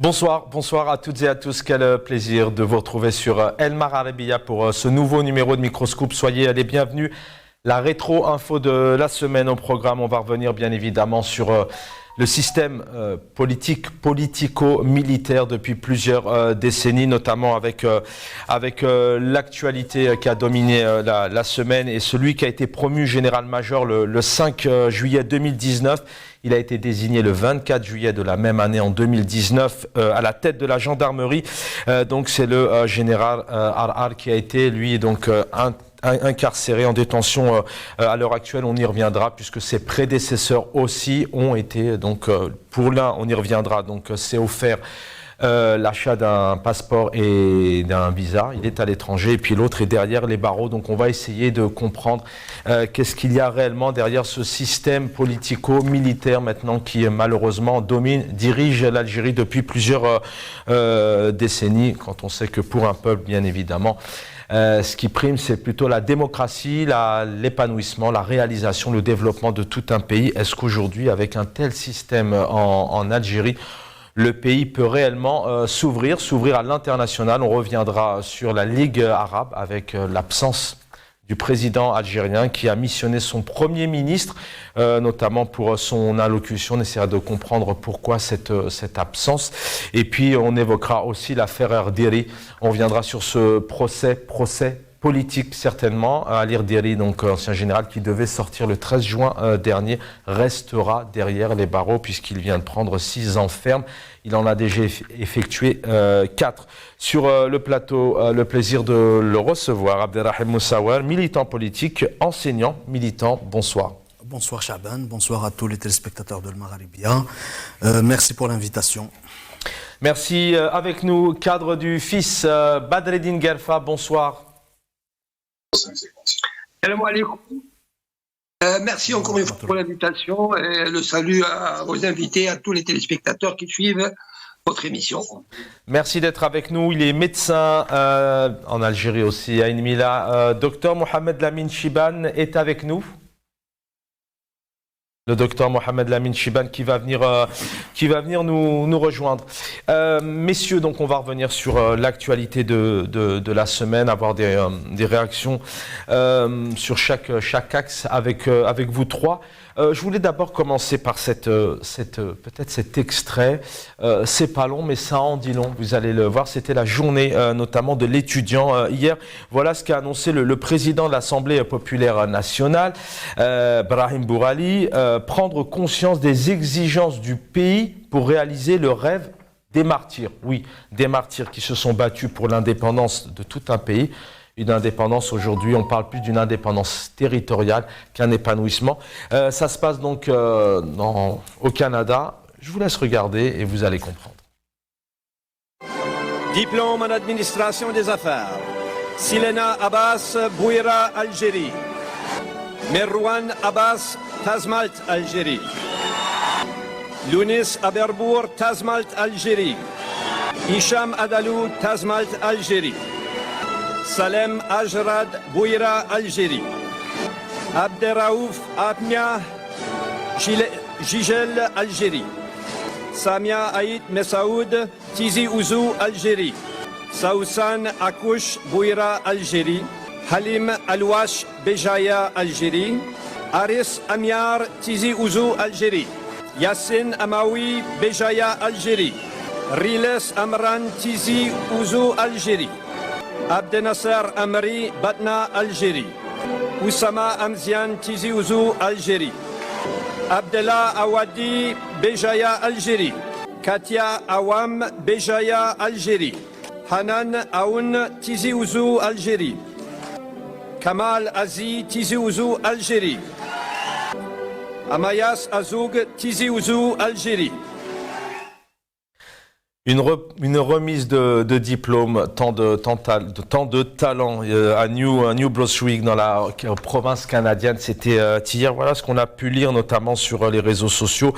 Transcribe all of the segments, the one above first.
Bonsoir à toutes et à tous. Quel plaisir de vous retrouver sur El Magharibiya pour ce nouveau numéro de Microscope. Soyez les bienvenus. La rétro-info de la semaine au programme. On va revenir bien évidemment sur le système politique, politico-militaire depuis plusieurs décennies, notamment avec l'actualité qui a dominé la semaine et celui qui a été promu général-major le 5 juillet 2019. Il a été désigné le 24 juillet de la même année en 2019 à la tête de la gendarmerie. Donc c'est le général Ar'ar qui a été lui donc incarcéré en détention à l'heure actuelle. On y reviendra puisque ses prédécesseurs aussi ont été donc pour l'un on y reviendra donc c'est offert l'achat d'un passeport et d'un visa, il est à l'étranger et puis l'autre est derrière les barreaux, donc on va essayer de comprendre qu'est-ce qu'il y a réellement derrière ce système politico-militaire maintenant qui malheureusement dirige l'Algérie depuis plusieurs décennies, quand on sait que pour un peuple bien évidemment ce qui prime, c'est plutôt la démocratie, l'épanouissement, la réalisation, le développement de tout un pays. Est-ce qu'aujourd'hui, avec un tel système en Algérie, le pays peut réellement s'ouvrir à l'international? On reviendra sur la Ligue arabe avec l'absence du président algérien qui a missionné son premier ministre, notamment pour son allocution. On essaiera de comprendre pourquoi cette absence. Et puis on évoquera aussi l'affaire Erdiri. On reviendra sur ce procès politique certainement. Ali Erdiri, donc ancien général qui devait sortir le 13 juin dernier, restera derrière les barreaux puisqu'il vient de prendre 6 ans ferme. Il en a déjà effectué 4. Sur le plateau, le plaisir de le recevoir, Abderrahim Moussaouer, militant politique, enseignant, militant. Bonsoir. Bonsoir Chaban, bonsoir à tous les téléspectateurs de El Magharibiya. Merci pour l'invitation. Merci. Avec nous, cadre du fils Badreddine Guelfa. Bonsoir. Salam alaikum. Merci encore une fois pour l'invitation et le salut aux invités, à tous les téléspectateurs qui suivent votre émission. Merci d'être avec nous. Il est médecin en Algérie aussi, à Inmila. Docteur Mohamed Lamine Chiban est avec nous. Le docteur Mohamed Lamine Chiban qui va venir nous rejoindre. Messieurs, donc on va revenir sur l'actualité de la semaine, avoir des réactions sur chaque axe avec vous trois. Je voulais d'abord commencer par peut-être cet extrait. C'est pas long, mais ça en dit long. Vous allez le voir. C'était la journée notamment de l'étudiant hier. Voilà ce qu'a annoncé le président de l'Assemblée populaire nationale, Brahim Bourali, prendre conscience des exigences du pays pour réaliser le rêve des martyrs. Oui, des martyrs qui se sont battus pour l'indépendance de tout un pays. Une indépendance aujourd'hui, on parle plus d'une indépendance territoriale qu'un épanouissement. Ça se passe donc au Canada. Je vous laisse regarder et vous allez comprendre. Diplôme en administration des affaires. Silena Abbas, Bouira, Algérie. Merwan Abbas, Tazmalt, Algérie. Lounis Aberbour, Tazmalt, Algérie. Hicham Adalou, Tazmalt, Algérie. Salem Ajrad, Bouira, Algérie. Abderraouf Abnia, Jigel, Algérie. Samia Aït Messaoud, Tizi Ouzou, Algérie. Saoussan Akouch, Bouira, Algérie. Halim Alouache, Béjaïa, Algérie. Aris Amiar, Tizi Ouzou, Algérie. Yassine Amaoui, Béjaïa, Algérie. Riles Amran, Tizi Ouzou, Algérie. Abdenasser Amri, Batna, Algérie. Oussama Amzian, Tizi Ouzou, Algérie. Abdellah Awadi, Béjaïa, Algérie. Katia Awam, Béjaïa, Algérie. Hanan Aoun, Tizi Ouzou, Algérie. Kamal Azi, Tizi Ouzou, Algérie. Amayas Azoug, Tizi Ouzou, Algérie. Une remise de diplôme, tant de talent à New Brunswick dans la province canadienne. C'était hier. Voilà ce qu'on a pu lire notamment sur les réseaux sociaux.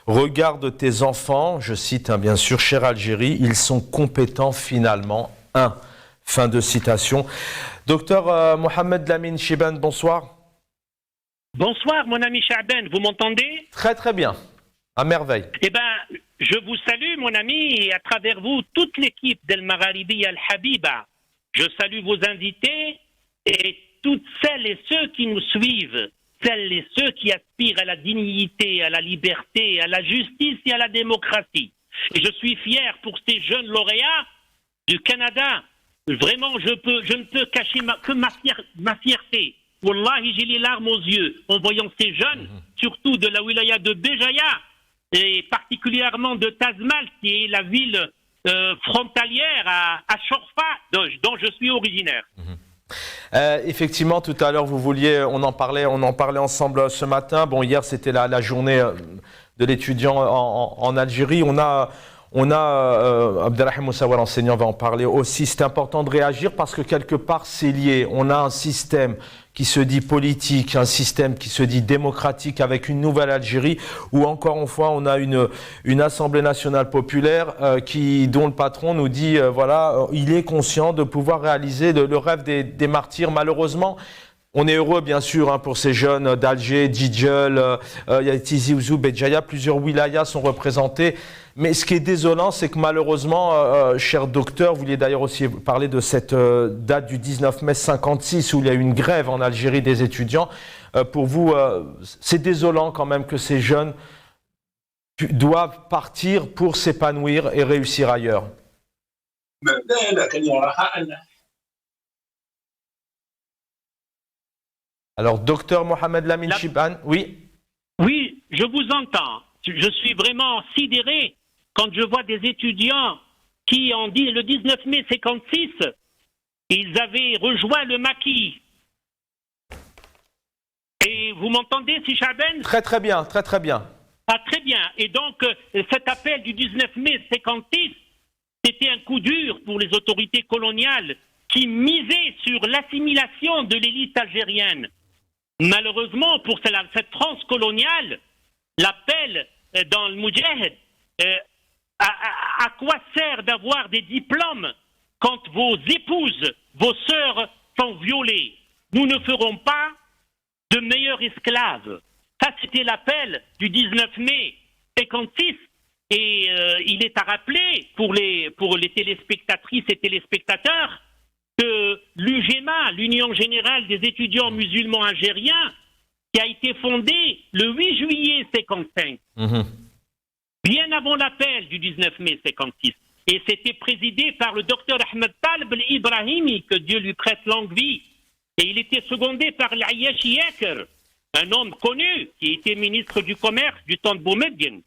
Regarde tes enfants, je cite bien sûr, chère Algérie, ils sont compétents finalement. Fin de citation. Docteur Mohamed Lamine Chiban, bonsoir. Bonsoir mon ami Chaban, vous m'entendez? Très très bien, à merveille. Eh bien, je vous salue, mon ami, et à travers vous, toute l'équipe d'El Magharibi Al-Habiba. Je salue vos invités et toutes celles et ceux qui nous suivent, celles et ceux qui aspirent à la dignité, à la liberté, à la justice et à la démocratie. Et je suis fier pour ces jeunes lauréats du Canada. Vraiment, je ne peux cacher que ma fierté. Wallahi, j'ai les larmes aux yeux en voyant ces jeunes, surtout de la wilaya de Béjaïa, et particulièrement de Tazmal, qui est la ville frontalière à Chorfa, dont je suis originaire. Effectivement, tout à l'heure, on en parlait ensemble ce matin. Bon, hier, c'était la journée de l'étudiant en Algérie. On a Abdelrahim Moussawar, enseignant, va en parler aussi. C'est important de réagir parce que quelque part, c'est lié. On a un système qui se dit politique, un système qui se dit démocratique avec une nouvelle Algérie où encore une fois on a une Assemblée nationale populaire dont le patron nous dit voilà, il est conscient de pouvoir réaliser le rêve des martyrs. Malheureusement, on est heureux bien sûr pour ces jeunes d'Alger, Djidjel, il y a Tizi Ouzou, Béjaïa, plusieurs wilayas sont représentés. Mais ce qui est désolant, c'est que malheureusement, cher docteur, vous vouliez d'ailleurs aussi parler de cette date du 19 mai 56 où il y a eu une grève en Algérie des étudiants. Pour vous, c'est désolant quand même que ces jeunes doivent partir pour s'épanouir et réussir ailleurs. Alors, docteur Mohamed Lamine Chiban, oui. Oui, je vous entends. Je suis vraiment sidéré quand je vois des étudiants qui ont dit le 19 mai 56, ils avaient rejoint le maquis. Et vous m'entendez, si Chaben? Très très bien, très très bien. Ah, très bien. Et donc, cet appel du 19 mai 56, c'était un coup dur pour les autorités coloniales qui misaient sur l'assimilation de l'élite algérienne. Malheureusement, pour cette France coloniale, l'appel dans le Moudjahid, à quoi sert d'avoir des diplômes quand vos épouses, vos sœurs sont violées? Nous ne ferons pas de meilleurs esclaves. Ça, c'était l'appel du 19 mai 56. Et il est à rappeler pour les téléspectatrices et téléspectateurs que l'UGMA, l'Union Générale des Étudiants Musulmans Algériens, qui a été fondée le 8 juillet 55, bien avant l'appel du 19 mai 56. Et c'était présidé par le docteur Ahmed Talb Ibrahimi, que Dieu lui prête longue vie. Et il était secondé par l'Ayesh Yeker, un homme connu qui était ministre du Commerce du temps de Boumediene.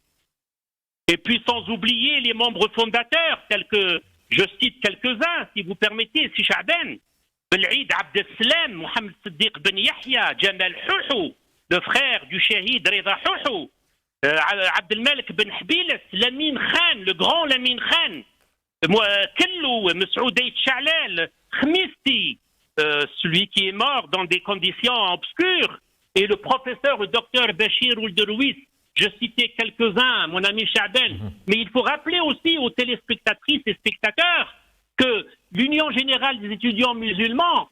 Et puis sans oublier les membres fondateurs, tels que, je cite quelques-uns, si vous permettez, si Chaben, Bel'id Abdeslam, Mohamed Siddiq Ben Yahya, Jamal Houhou, le frère du shahid Reza Houhou, Abdelmalek Ben Habiles, Lamine Khan, le grand Lamine Khan, Kellou, Messoudaït Chalel, Khmisti, celui qui est mort dans des conditions obscures, et le professeur, le docteur Bachir Oulderouis. Je citais quelques-uns, mon ami Chaben, mais il faut rappeler aussi aux téléspectatrices et spectateurs que l'Union Générale des Étudiants Musulmans,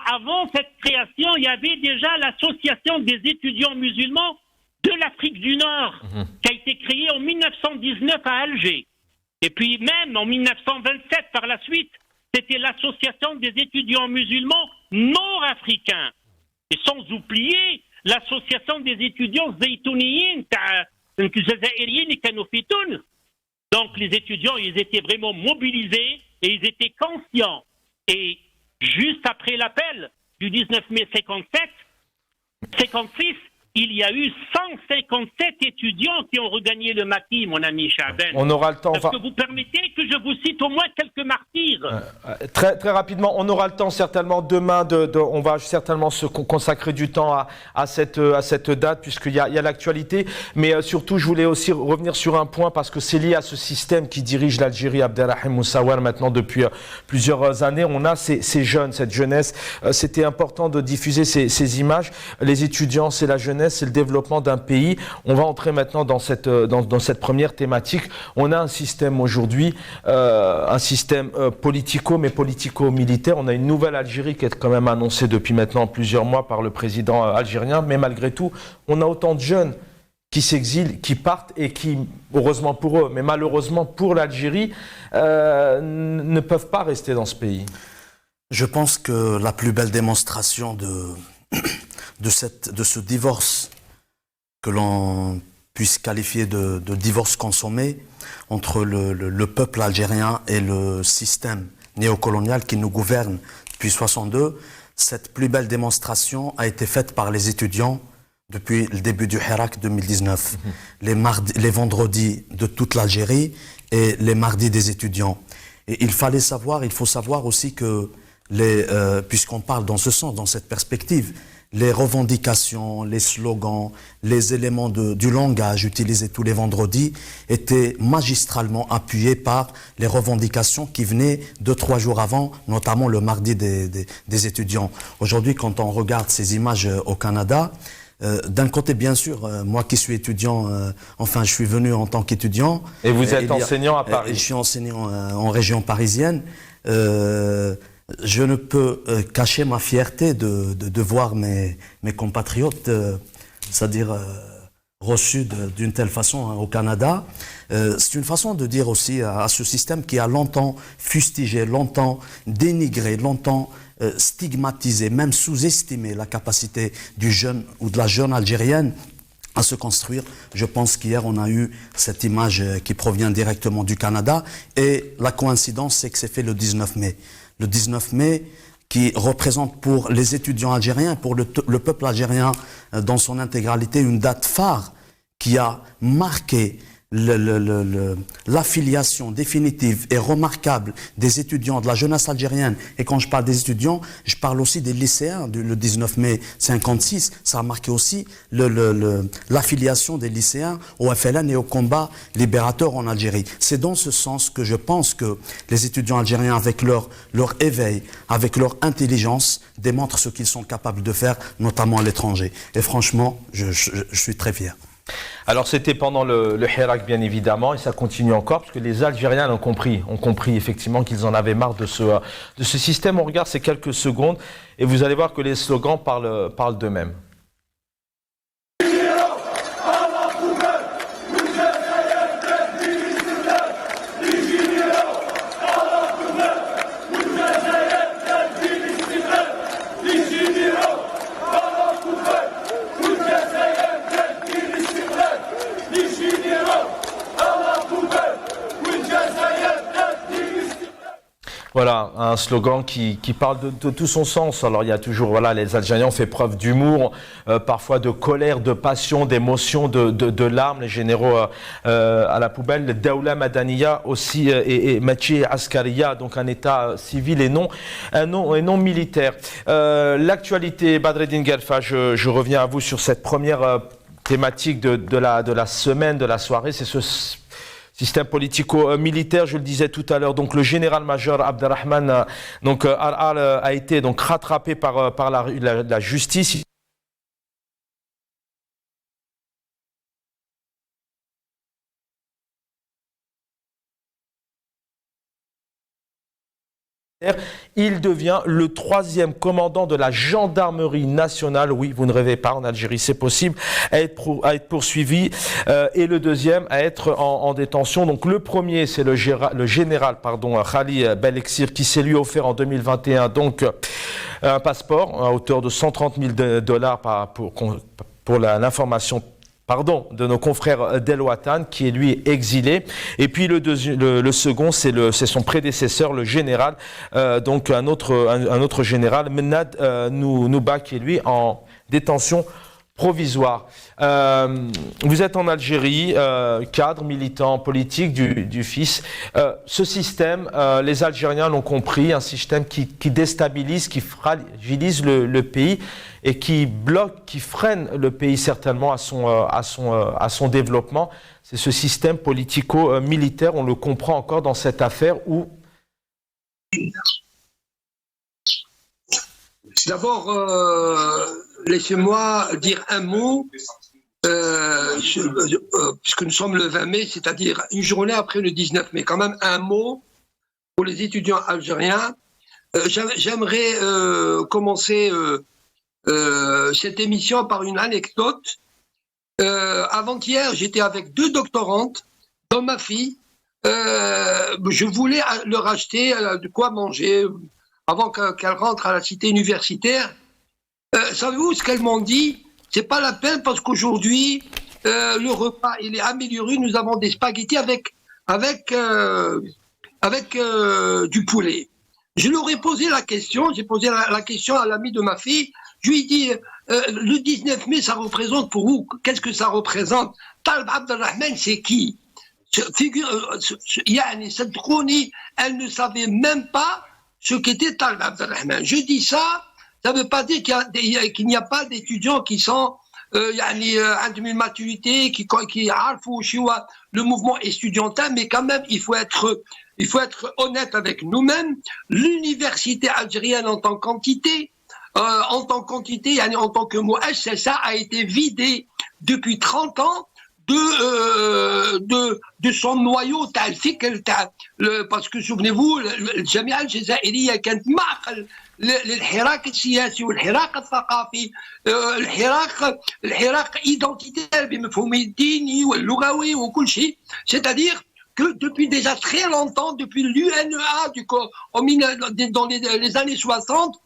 avant cette création, il y avait déjà l'Association des étudiants musulmans de l'Afrique du Nord, qui a été créée en 1919 à Alger. Et puis même en 1927, par la suite, c'était l'Association des étudiants musulmans nord-africains. Et sans oublier l'association des étudiants zaytouniens, donc les étudiants, ils étaient vraiment mobilisés et ils étaient conscients. Et juste après l'appel du 19 mai 56, il y a eu 157 étudiants qui ont regagné le maquis, mon ami Chaben. On aura le temps. Est-ce que vous permettez que je vous cite au moins quelques martyrs? Très, très rapidement, on aura le temps certainement demain, on va certainement se consacrer du temps à cette date puisqu'il y a l'actualité. Mais surtout, je voulais aussi revenir sur un point parce que c'est lié à ce système qui dirige l'Algérie, Abdelrahim Moussawar, maintenant depuis plusieurs années. On a ces jeunes, cette jeunesse. C'était important de diffuser ces images. Les étudiants, c'est la jeunesse, c'est le développement d'un pays. On va entrer maintenant dans cette première thématique. On a un système aujourd'hui, un système mais politico-militaire. On a une nouvelle Algérie qui est quand même annoncée depuis maintenant plusieurs mois par le président algérien. Mais malgré tout, on a autant de jeunes qui s'exilent, qui partent et qui, heureusement pour eux, mais malheureusement pour l'Algérie, ne peuvent pas rester dans ce pays. Je pense que la plus belle démonstration de ce divorce, que l'on puisse qualifier de divorce consommé entre le peuple algérien et le système néocolonial qui nous gouverne depuis 1962, cette plus belle démonstration a été faite par les étudiants depuis le début du Hirak 2019. Les vendredis de toute l'Algérie et les mardis des étudiants. Et il faut savoir aussi que puisqu'on parle dans ce sens, dans cette perspective, les revendications, les slogans, les éléments du langage utilisés tous les vendredis étaient magistralement appuyés par les revendications qui venaient 2-3 jours avant, notamment le mardi des étudiants. Aujourd'hui, quand on regarde ces images au Canada, d'un côté, bien sûr, moi qui suis étudiant, je suis venu en tant qu'étudiant. Et vous êtes enseignant à Paris. Je suis enseignant en région parisienne. Je ne peux cacher ma fierté de voir mes compatriotes, c'est-à-dire reçus d'une telle façon au Canada. C'est une façon de dire aussi à ce système qui a longtemps fustigé, longtemps dénigré, longtemps stigmatisé, même sous-estimé la capacité du jeune ou de la jeune algérienne à se construire. Je pense qu'hier, on a eu cette image qui provient directement du Canada. Et la coïncidence, c'est que c'est fait le 19 mai. Le 19 mai, qui représente pour les étudiants algériens, pour le peuple algérien dans son intégralité, une date phare qui a marqué l'affiliation définitive et remarquable des étudiants, de la jeunesse algérienne. Et quand je parle des étudiants, je parle aussi des lycéens. Le 19 mai 56, ça a marqué aussi l'affiliation des lycéens au FLN et au combat libérateur en Algérie. C'est dans ce sens que je pense que les étudiants algériens, avec leur éveil, avec leur intelligence, démontrent ce qu'ils sont capables de faire, notamment à l'étranger. Et franchement, je suis très fier. Alors c'était pendant le Hirak bien évidemment et ça continue encore parce que les Algériens ont compris effectivement qu'ils en avaient marre de ce système. On regarde ces quelques secondes et vous allez voir que les slogans parlent d'eux-mêmes. Voilà, un slogan qui parle de tout son sens. Alors il y a toujours, les Algériens ont fait preuve d'humour, parfois de colère, de passion, d'émotion, de larmes. Les généraux à la poubelle, Daoula Madaniya aussi et Machi Askariya, donc un état civil et non militaire. L'actualité, Badreddine Guelfa, je reviens à vous sur cette première thématique de la semaine, de la soirée, c'est ce système politico-militaire, je le disais tout à l'heure. Donc le général-major Abderrahman Al-Al a été donc rattrapé par la justice. Il devient le 3e commandant de la gendarmerie nationale. Oui, vous ne rêvez pas, en Algérie c'est possible, à être poursuivi. Et le 2e à être en détention. Donc le premier, c'est le général Khali Belexir qui s'est lui offert en 2021 donc un passeport à hauteur de $130 000 pour l'information de nos confrères d'El Watan, qui est lui exilé. Et puis le second, c'est son prédécesseur, le général, donc un autre général, Mennad Nouba, qui est lui en détention provisoire. Vous êtes en Algérie, cadre, militant politique du FIS. Ce système, les Algériens l'ont compris, un système qui déstabilise, qui fragilise le pays et qui bloque, qui freine le pays certainement à son développement. C'est ce système politico-militaire, on le comprend encore dans cette affaire où... D'abord, laissez-moi dire un mot, puisque nous sommes le 20 mai, c'est-à-dire une journée après le 19 mai. Quand même un mot pour les étudiants algériens. J'aimerais commencer cette émission par une anecdote Avant-hier, j'étais avec 2 doctorantes, dont ma fille. Je voulais leur acheter de quoi manger avant qu'elles rentrent à la cité universitaire. Savez-vous ce qu'elles m'ont dit? C'est pas la peine parce qu'aujourd'hui, le repas il est amélioré. Nous avons des spaghettis avec du poulet. Je leur ai posé la question, j'ai posé la question à l'ami de ma fille. Je lui ai dit, le 19 mai, ça représente pour vous, qu'est-ce que ça représente? Talb Abdelrahman, c'est qui? Elle ne savait même pas ce qu'était Talb Abdelrahman. Je dis ça, ça ne veut pas dire qu'il n'y a pas d'étudiants qui sont عندهم une maturité, qui عارفوا le mouvement estudiantin, mais quand même, il faut être honnête avec nous-mêmes. L'université algérienne en tant qu'entité, en tant que مؤسسة, a été vidée depuis 30 ans de son noyau تاع الفكر تاع parce que souvenez-vous الجامعة الجزائرية كانت معقل للحراك السياسي والحراك الثقافي الحراك identitaire بمفهومه الديني واللغوي وكل شيء, c'est-à-dire que depuis déjà très longtemps, depuis l'UNEA dans les années 60,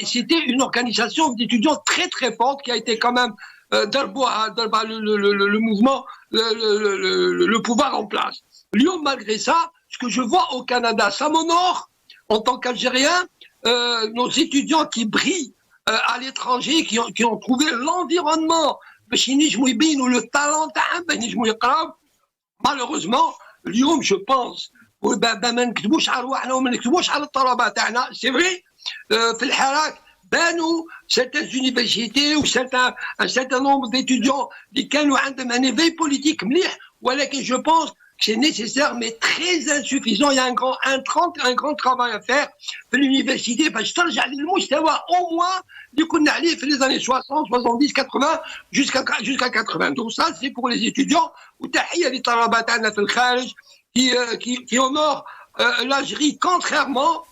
c'était une organisation d'étudiants très très forte qui a été quand même le mouvement, le pouvoir en place. Lyon, malgré ça, ce que je vois au Canada, ça m'honore en tant qu'Algérien, nos étudiants qui brillent à l'étranger, qui ont trouvé l'environnement, ou le talent, malheureusement, Lyon, je pense, c'est vrai, certaines universités ou un certain nombre d'étudiants qui ont un éveil politique, mais je pense que c'est nécessaire mais très insuffisant. Il y a un grand travail à faire de l'université parce que au moins les années 60, 70, 80 jusqu'à 80. Donc ça c'est pour les étudiants qui honorent l'Algérie contrairement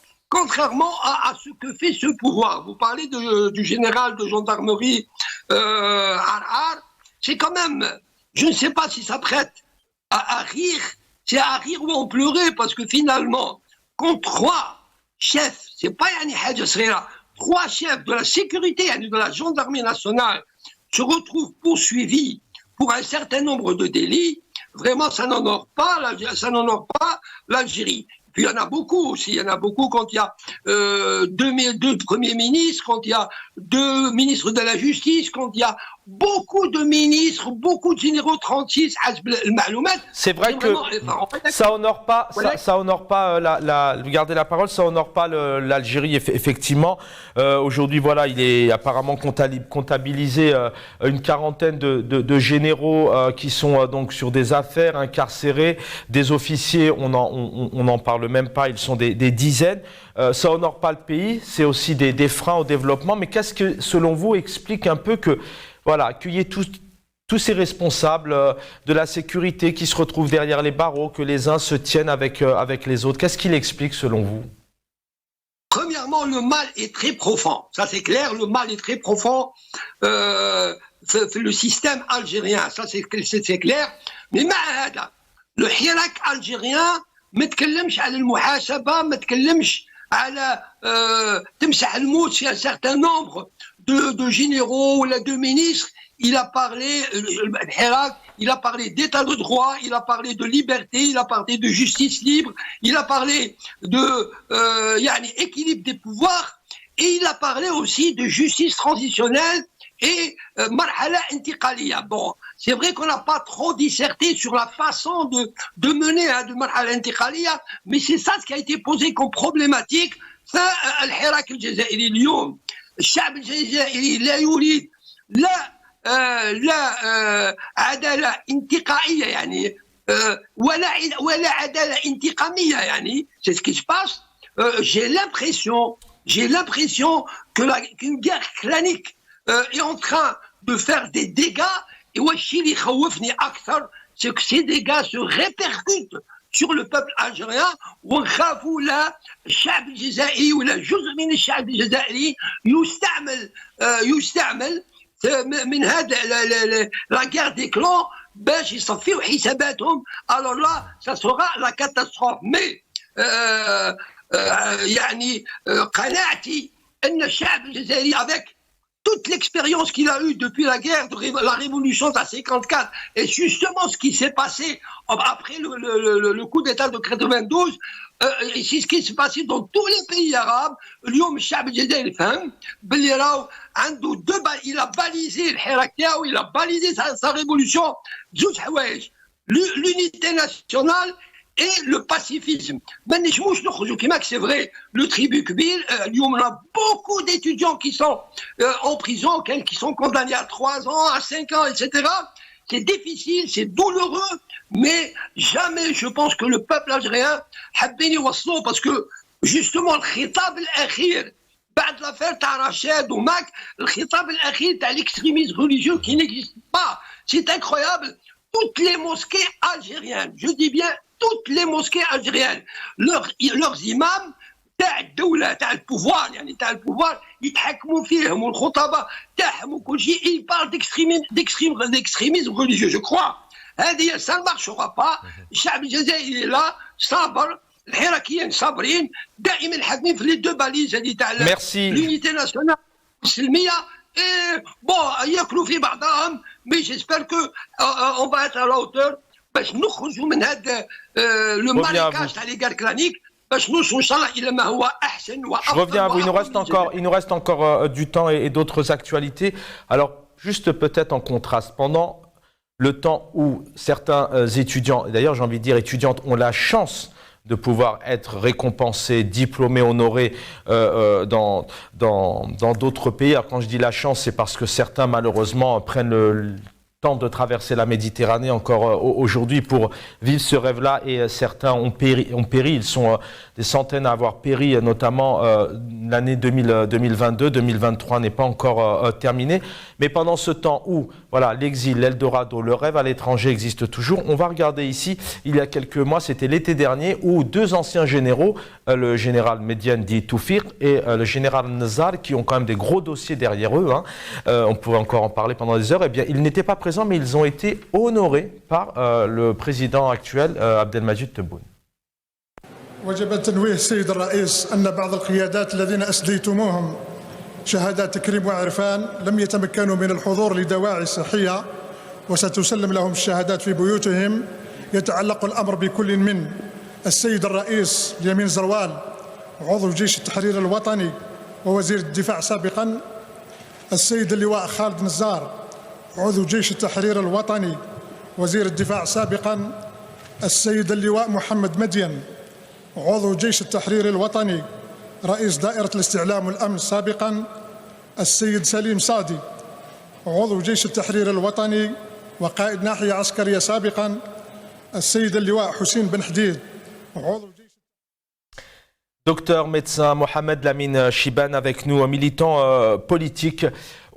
à ce que fait ce pouvoir. Vous parlez du général de gendarmerie Ar'ar, c'est quand même, je ne sais pas si ça prête à rire, c'est à rire ou à en pleurer, parce que finalement, quand 3 chefs, c'est pas yani haja sghira, 3 chefs de la sécurité, de la gendarmerie nationale, se retrouvent poursuivis pour un certain nombre de délits, vraiment ça n'honore pas l'Algérie. Puis il y en a beaucoup aussi, il y en a beaucoup quand il y a 2 premiers ministres, quand il y a 2 ministres de la justice, quand il y a beaucoup de ministres, beaucoup de généraux 36, c'est vrai que ça honore pas, ça honore pas vous gardez la parole, ça honore pas l'Algérie effectivement. Aujourd'hui voilà, il est apparemment comptabilisé une quarantaine de généraux qui sont donc sur des affaires, incarcérés, des officiers, on n'en parle même pas, ils sont des dizaines. Ça honore pas le pays, c'est aussi des freins au développement. Mais qu'est-ce que selon vous explique un peu que voilà, qu'il y ait tous ces responsables de la sécurité qui se retrouvent derrière les barreaux, que les uns se tiennent avec les autres? Qu'est-ce qu'il explique selon vous? Premièrement, le mal est très profond. Ça c'est clair, le mal est très profond. Le système algérien, ça c'est clair. Mais le hirak algérien ما تكلمش على المحاسبة, ما تكلمش على تمسح الموت في un certain nombre de généraux ou de ministres. Il a parlé, il a parlé d'état de droit, il a parlé de liberté, il a parlé de justice libre, il a parlé de équilibre des pouvoirs, et il a parlé aussi de justice transitionnelle et marhala intiqaliya. Bon, c'est vrai qu'on n'a pas trop disserté sur la façon de mener de marhala intiqaliya, mais c'est ça ce qui a été posé comme problématique. الحراك الجزائري اليوم الشعب الجزائري لا يريد لا عدالة انتقائية يعني ولا عدالة انتقامية يعني. C'est ce qui se passe. J'ai l'impression qu'une guerre clanique est en train de faire des dégâts, et c'est que ces dégâts se répercutent sur le peuple algérien. ونخافوا لا الشعب الجزائري ولا جزء من الشعب الجزائري يستعمل من هذا la guerre des clans باش يصفيو حساباتهم. alors là ça sera la catastrophe. mais يعني قناعتي ان الشعب الجزائري avec toute l'expérience qu'il a eue depuis la guerre, la révolution de 54, et justement ce qui s'est passé après le coup d'État de 92, et c'est ce qui s'est passé dans tous les pays arabes. اليوم الشعب الجزائري فهم باللي راهو عنده il a balisé الحراك تاعو, il a balisé sa révolution بزوج حوايج, l'unité nationale et le pacifisme. C'est vrai, le tribut Kbil, on a beaucoup d'étudiants qui sont en prison, qui sont condamnés à 3 ans, à 5 ans, etc. C'est difficile, c'est douloureux, mais jamais je pense que le peuple algérien a béni Waslo, parce que justement, le khitab al-akhir, بعد l'affaire تاع رشاد وماك, le khitab al-akhir تاع l'extrémisme religieux qui n'existe pas. C'est incroyable. Toutes les mosquées algériennes, je dis bien toutes les mosquées algériennes, leurs imams تاع الدولة تاع البوفوار, يعني تاع البوفوار يتحكموا فيهم والخطباء تاعهم وكل شيء, ils parlent d'extrémisme religieux, je crois. هذه ça ne marchera pas. الشعب الجزائري لا صابر, الحراكيين صابرين, دائما حاكمين في لي دو باليز هذه تاع l'unité nationale السلمية. Et bon, ياكلوا في بعضهم, mais j'espère que on va être à la hauteur باش نخرجوا من هذا le marécage تاع les guerres claniques. Je reviens à vous, il nous reste encore du temps et d'autres actualités. Alors, juste peut-être en contraste, pendant le temps où certains étudiants, d'ailleurs j'ai envie de dire étudiantes, ont la chance de pouvoir être récompensés, diplômés, honorés dans d'autres pays. Alors quand je dis la chance, c'est parce que certains malheureusement prennent le temps de traverser la Méditerranée encore aujourd'hui pour vivre ce rêve-là, et certains ont péri. Ils sont des centaines à avoir péri, notamment l'année 2022, 2023 n'est pas encore terminée. Mais pendant ce temps où voilà, l'exil, l'Eldorado, le rêve à l'étranger existe toujours, on va regarder ici, il y a quelques mois, c'était l'été dernier, où 2 anciens généraux, le général Mediane dit Toufir et le général Nazar, qui ont quand même des gros dossiers derrière eux, hein, on pourrait encore en parler pendant des heures, eh bien, ils n'étaient pas présents, mais ils ont été honorés par le président actuel, Abdelmadjid Tebboune. وجب تنويه السيد الرئيس أن بعض القيادات الذين أسديتموهم شهادات تكريم وعرفان لم يتمكنوا من الحضور لدواعي صحية، وستسلم لهم الشهادات في بيوتهم. يتعلق الأمر بكل من السيد الرئيس اليمين زروال عضو جيش التحرير الوطني ووزير الدفاع سابقا، السيد اللواء خالد نزار عضو جيش التحرير الوطني وزير الدفاع سابقا، السيد اللواء محمد مدين عضو جيش التحرير الوطني رئيس دائرة الاستعلام والأمن سابقا، السيد سليم صادي عضو جيش التحرير الوطني وقائد ناحية عسكرية سابقا، السيد اللواء حسين بن حديد عضو جيش. Docteur médecin Mohamed Lamine Chibane avec nous, un militant politique.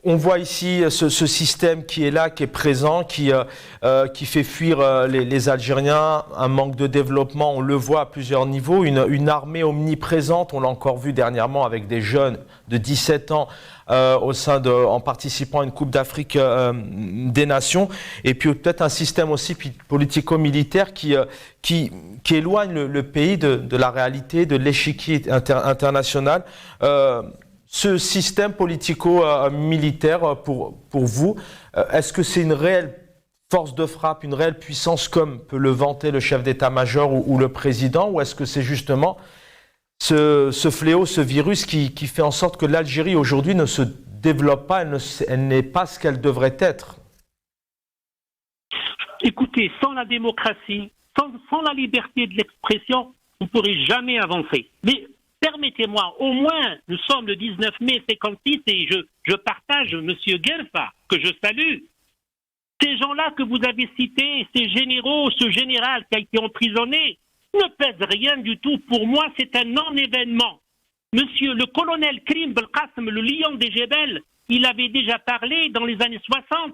On voit ici ce système qui est là, qui est présent, qui fait fuir les Algériens, un manque de développement, on le voit à plusieurs niveaux, une armée omniprésente, on l'a encore vu dernièrement avec des jeunes de 17 ans en participant à une Coupe d'Afrique des Nations, et puis peut-être un système aussi politico-militaire qui éloigne le pays de la réalité, de l'échiquier international. Ce système politico-militaire, pour vous, est-ce que c'est une réelle force de frappe, une réelle puissance comme peut le vanter le chef d'état-major ou le président, ou est-ce que c'est justement ce fléau, ce virus qui fait en sorte que l'Algérie aujourd'hui ne se développe pas, elle n'est pas ce qu'elle devrait être? Écoutez, sans la démocratie, sans la liberté de l'expression, on ne pourrait jamais avancer. Mais permettez-moi, au moins, nous sommes le 19 mai 56 et je partage M. Guelfa, que je salue. Ces gens-là que vous avez cités, ces généraux, ce général qui a été emprisonné, ne pèsent rien du tout. Pour moi, c'est un non-événement. Monsieur le colonel Krim Belkacem, le lion des Jebel, il avait déjà parlé dans les années 60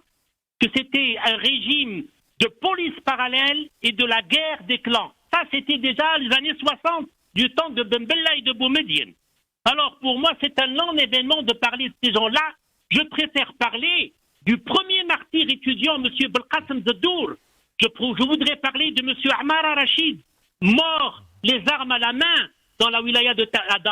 que c'était un régime de police parallèle et de la guerre des clans. Ça, c'était déjà les années 60. Du temps de Ben Bella et de Boumediene. Alors pour moi, c'est un non-événement de parler de ces gens-là. Je préfère parler du premier martyr étudiant, M. Belkacem Zeddour. Je voudrais parler de M. Ammar Rachid, mort les armes à la main dans la wilaya de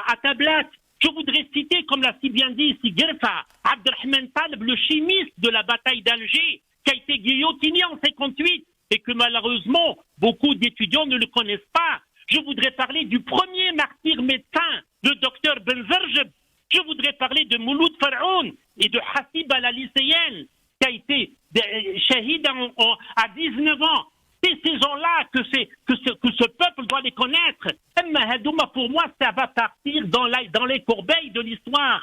Atablat. Je voudrais citer, comme l'a si bien dit ici Gerfa, Abdelrahman Taleb, le chimiste de la bataille d'Alger, qui a été guillotiné en 58 et que malheureusement beaucoup d'étudiants ne le connaissent pas. Je voudrais parler du premier martyr médecin, le docteur Ben Verjeb. Je voudrais parler de Mouloud Faraoun et de Hassib al-Lycéenne, qui a été shahid à 19 ans. C'est ces gens-là que ce peuple doit les connaître. Pour moi, ça va partir dans les corbeilles de l'histoire.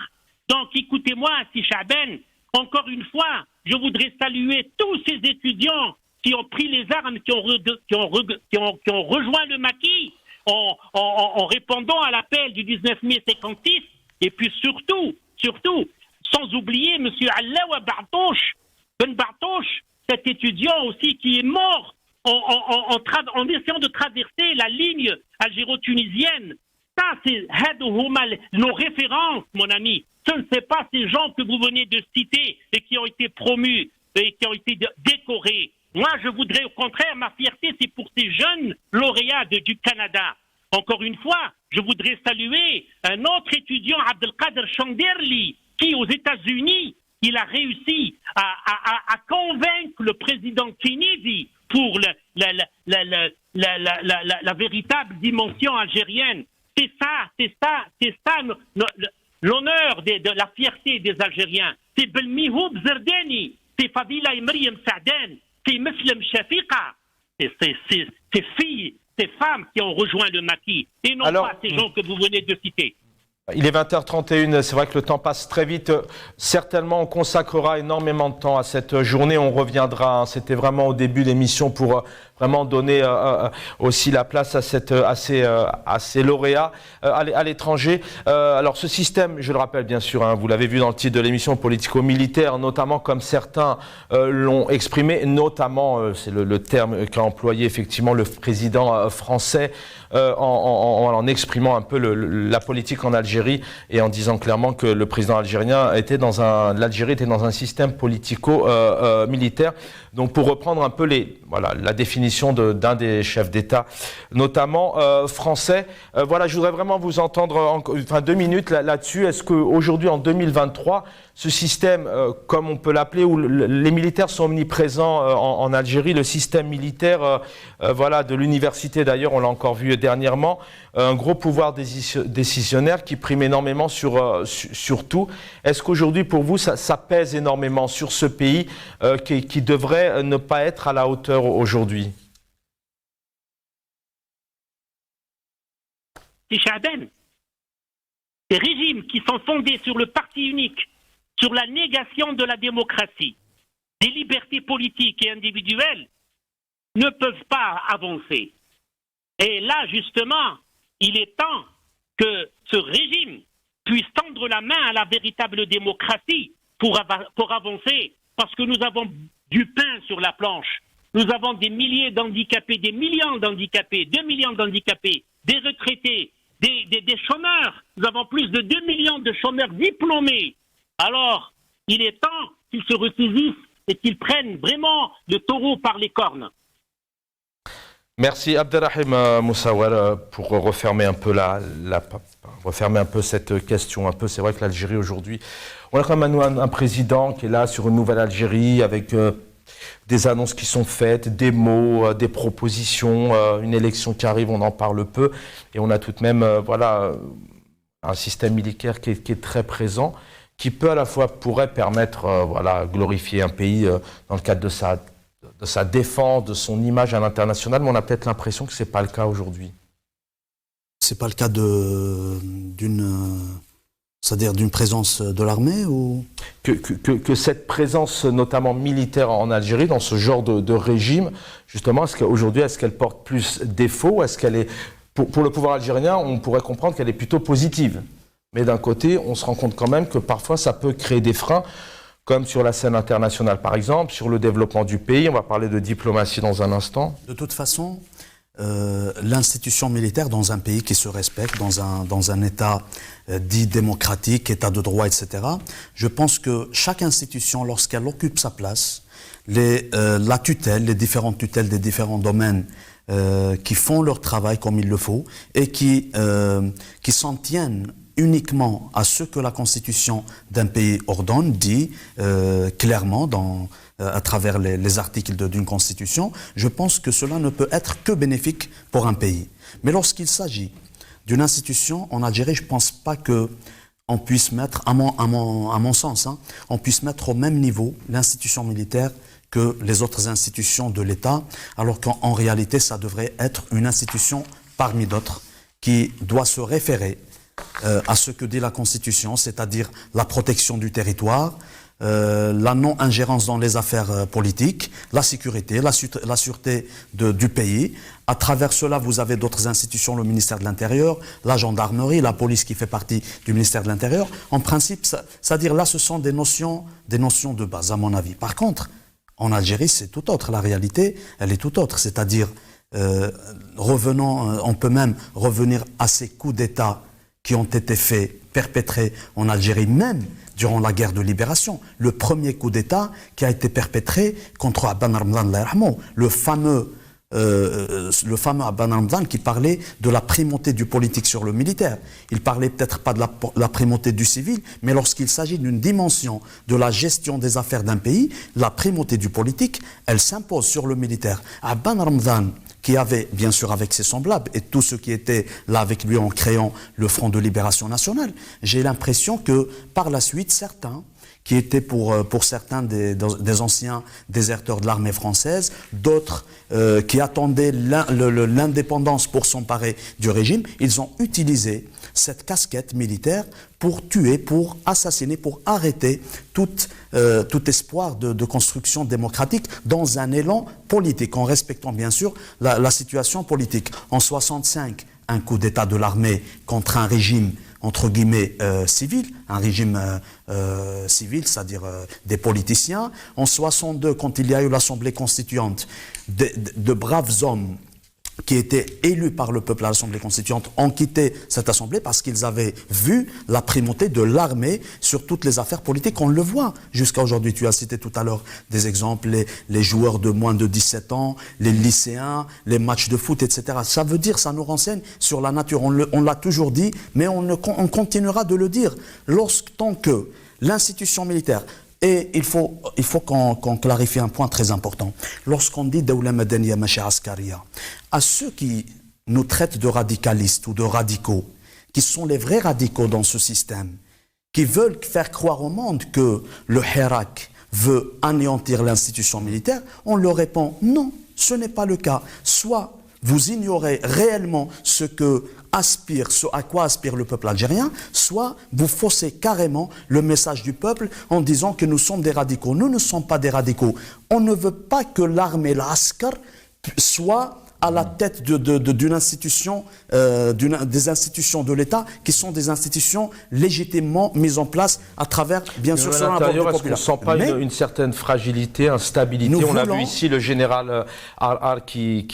Donc, écoutez-moi, si Chaben, encore une fois, je voudrais saluer tous ces étudiants qui ont pris les armes, qui ont rejoint le maquis en répondant à l'appel du 19 mai 56. Et puis surtout, sans oublier M. Allawa Ben Bartouche, cet étudiant aussi qui est mort en essayant de traverser la ligne algéro-tunisienne. Ça, c'est nos références, mon ami. Ce ne sont pas ces gens que vous venez de citer et qui ont été promus et qui ont été décorés. Moi, je voudrais au contraire, ma fierté, c'est pour ces jeunes lauréats du Canada. Encore une fois, je voudrais saluer un autre étudiant, Abdelkader Chanderli, qui aux États-Unis, il a réussi à convaincre le président Kennedy pour la véritable dimension algérienne. C'est ça l'honneur de la fierté des Algériens. C'est Belmihoub Zerdani, c'est Fadila Imriem Saaden, c'est Muslim Shafiqa, c'est ces filles, ces femmes qui ont rejoint le maquis, et non pas ces gens que vous venez de citer. Il est 20h31, c'est vrai que le temps passe très vite. Certainement, on consacrera énormément de temps à cette journée. On reviendra, hein. C'était vraiment au début de l'émission pour vraiment donner aussi la place à ces lauréats à l'étranger. Alors ce système, je le rappelle bien sûr, hein, vous l'avez vu dans le titre de l'émission, politico-militaire, notamment comme certains l'ont exprimé, notamment, c'est le terme qu'a employé effectivement le président français en exprimant un peu la politique en Algérie et en disant clairement que le président algérien l'Algérie était dans un système politico-militaire. Donc pour reprendre un peu la définition d'un des chefs d'État, notamment français. Voilà, je voudrais vraiment vous entendre 2 minutes là-dessus. Est-ce qu'aujourd'hui, en 2023, ce système, comme on peut l'appeler, où les militaires sont omniprésents en Algérie, le système militaire de l'université d'ailleurs, on l'a encore vu dernièrement, un gros pouvoir décisionnaire qui prime énormément sur tout. Est-ce qu'aujourd'hui, pour vous, ça pèse énormément sur ce pays qui devrait ne pas être à la hauteur aujourd'hui? C'est Chaben. Ces régimes qui sont fondés sur le parti unique, sur la négation de la démocratie, des libertés politiques et individuelles, ne peuvent pas avancer. Et là, justement, il est temps que ce régime puisse tendre la main à la véritable démocratie pour avancer, parce que nous avons du pain sur la planche. Nous avons des milliers d'handicapés, des millions d'handicapés, 2 millions d'handicapés, des retraités, des chômeurs. Nous avons plus de 2 millions de chômeurs diplômés. Alors, il est temps qu'ils se ressaisissent et qu'ils prennent vraiment le taureau par les cornes. Merci Abdelrahim Moussaouel pour refermer un peu cette question. C'est vrai que l'Algérie aujourd'hui, on a quand même un président qui est là sur une nouvelle Algérie avec des annonces qui sont faites, des mots, des propositions, une élection qui arrive, on en parle peu, et on a tout de même un système militaire qui est très présent, qui peut à la fois pourrait permettre glorifier un pays dans le cadre de sa défense, de son image à l'international, mais on a peut-être l'impression que ce n'est pas le cas aujourd'hui. Ce n'est pas le cas d'une présence de l'armée ou que cette présence, notamment militaire en Algérie, dans ce genre de régime, justement, est-ce qu'elle porte plus défaut? Est-ce qu'elle est, pour le pouvoir algérien, on pourrait comprendre qu'elle est plutôt positive. Mais d'un côté, on se rend compte quand même que parfois ça peut créer des freins, comme sur la scène internationale par exemple, sur le développement du pays. On va parler de diplomatie dans un instant. De toute façon, l'institution militaire dans un pays qui se respecte, dans un État dit démocratique, État de droit, etc. Je pense que chaque institution, lorsqu'elle occupe sa place, la tutelle, les différentes tutelles des différents domaines qui font leur travail comme il le faut et qui s'en tiennent uniquement à ce que la constitution d'un pays ordonne, dit clairement à travers les articles d'une constitution, je pense que cela ne peut être que bénéfique pour un pays. Mais lorsqu'il s'agit d'une institution en Algérie, je ne pense pas que on puisse mettre, à mon sens, on puisse mettre au même niveau l'institution militaire que les autres institutions de l'État, alors qu'en réalité, ça devrait être une institution parmi d'autres qui doit se référer à ce que dit la Constitution, c'est-à-dire la protection du territoire, la non-ingérence dans les affaires politiques, la sécurité, la sûreté du pays. À travers cela, vous avez d'autres institutions, le ministère de l'Intérieur, la gendarmerie, la police qui fait partie du ministère de l'Intérieur. En principe, c'est-à-dire là, ce sont des notions de base, à mon avis. Par contre, en Algérie, c'est tout autre. La réalité, elle est tout autre. C'est-à-dire, on peut même revenir à ces coups d'État qui ont été faits, perpétrés en Algérie, même durant la guerre de libération. Le premier coup d'État qui a été perpétré contre Abban Ramdan, le fameux Abban Ramdan qui parlait de la primauté du politique sur le militaire. Il parlait peut-être pas de la primauté du civil, mais lorsqu'il s'agit d'une dimension de la gestion des affaires d'un pays, la primauté du politique, elle s'impose sur le militaire. Abban Ramdan, qui avait, bien sûr, avec ses semblables, et tous ceux qui étaient là avec lui en créant le Front de Libération Nationale, j'ai l'impression que, par la suite, certains, qui étaient pour certains des anciens déserteurs de l'armée française, d'autres qui attendaient l'indépendance pour s'emparer du régime, ils ont utilisé cette casquette militaire pour tuer, pour assassiner, pour arrêter tout espoir de construction démocratique dans un élan politique, en respectant bien sûr la situation politique. En 65, un coup d'État de l'armée contre un régime entre guillemets civil, un régime civil, c'est-à-dire des politiciens. En 62, quand il y a eu l'Assemblée constituante, de braves hommes qui étaient élus par le peuple à l'Assemblée constituante ont quitté cette Assemblée parce qu'ils avaient vu la primauté de l'armée sur toutes les affaires politiques. On le voit jusqu'à aujourd'hui. Tu as cité tout à l'heure des exemples, les joueurs de moins de 17 ans, les lycéens, les matchs de foot, etc. Ça veut dire, ça nous renseigne sur la nature. On l'a toujours dit, mais on continuera de le dire. Tant que l'institution militaire... Et il faut qu'on clarifie un point très important. Lorsqu'on dit Dawla Madaniya Machi Askaria, à ceux qui nous traitent de radicalistes ou de radicaux, qui sont les vrais radicaux dans ce système, qui veulent faire croire au monde que le Hirak veut anéantir l'institution militaire, on leur répond non, ce n'est pas le cas. Soit vous ignorez réellement ce à quoi aspire le peuple algérien, soit vous faussez carrément le message du peuple en disant que nous sommes des radicaux. Nous ne sommes pas des radicaux. On ne veut pas que l'armée, l'Askar, soit à la tête d'une institution, des institutions de l'État qui sont des institutions légitimement mises en place à travers, bien sûr, selon la volonté populaire. Est-ce qu'on ne sent pas une certaine fragilité, instabilité? On l'a vu ici, le général Ar qui